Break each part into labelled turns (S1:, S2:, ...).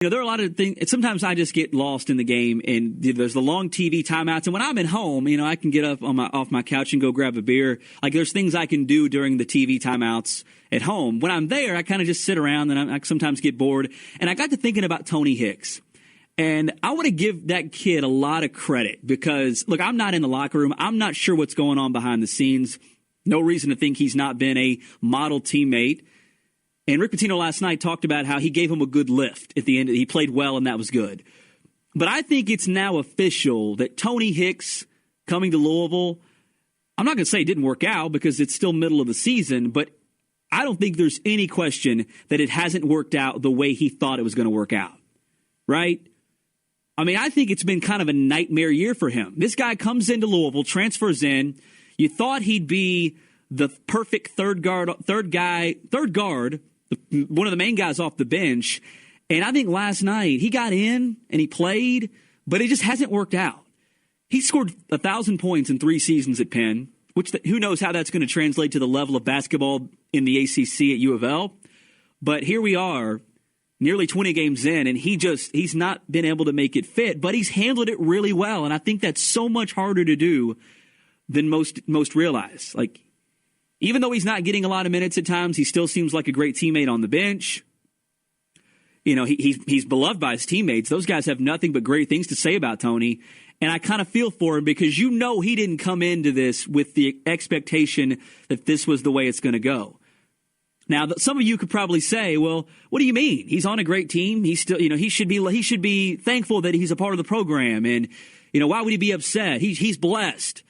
S1: There are a lot of things. Sometimes I just get lost in the game, and there's the long TV timeouts. And when I'm at home, I can get up off my couch and go grab a beer. Like, there's things I can do during the TV timeouts at home. When I'm there, I kind of just sit around, and I sometimes get bored. And I got to thinking about Tony Hicks. And I want to give that kid a lot of credit because, look, I'm not in the locker room. I'm not sure what's going on behind the scenes. No reason to think he's not been a model teammate. And Rick Pitino last night talked about how he gave him a good lift at the end. He played well, and that was good. But I think it's now official that Tony Hicks coming to Louisville, I'm not going to say it didn't work out because it's still middle of the season, but I don't think there's any question that it hasn't worked out the way he thought it was going to work out, right? I think it's been kind of a nightmare year for him. This guy comes into Louisville, transfers in. You thought he'd be the perfect third guard, one of the main guys off the bench. And I think last night he got in and he played, but it just hasn't worked out. He scored 1,000 points in 3 seasons at Penn, which who knows how that's going to translate to the level of basketball in the ACC at U of L. But here we are, nearly 20 games in, and he's not been able to make it fit, but he's handled it really well. And I think that's so much harder to do than most realize. Like, even though he's not getting a lot of minutes at times, he still seems like a great teammate on the bench. He's beloved by his teammates. Those guys have nothing but great things to say about Tony. And I kind of feel for him because he didn't come into this with the expectation that this was the way it's going to go. Now, some of you could probably say, well, what do you mean? He's on a great team. He's still, he should be thankful that he's a part of the program. And, why would he be upset? He's blessed.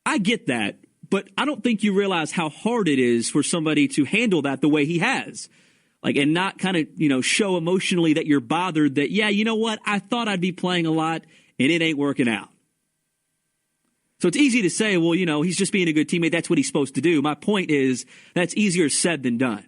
S1: I get that. But I don't think you realize how hard it is for somebody to handle that the way he has. And not kind of, show emotionally that you're bothered that, yeah, you know what? I thought I'd be playing a lot and it ain't working out. So it's easy to say, well, he's just being a good teammate. That's what he's supposed to do. My point is that's easier said than done.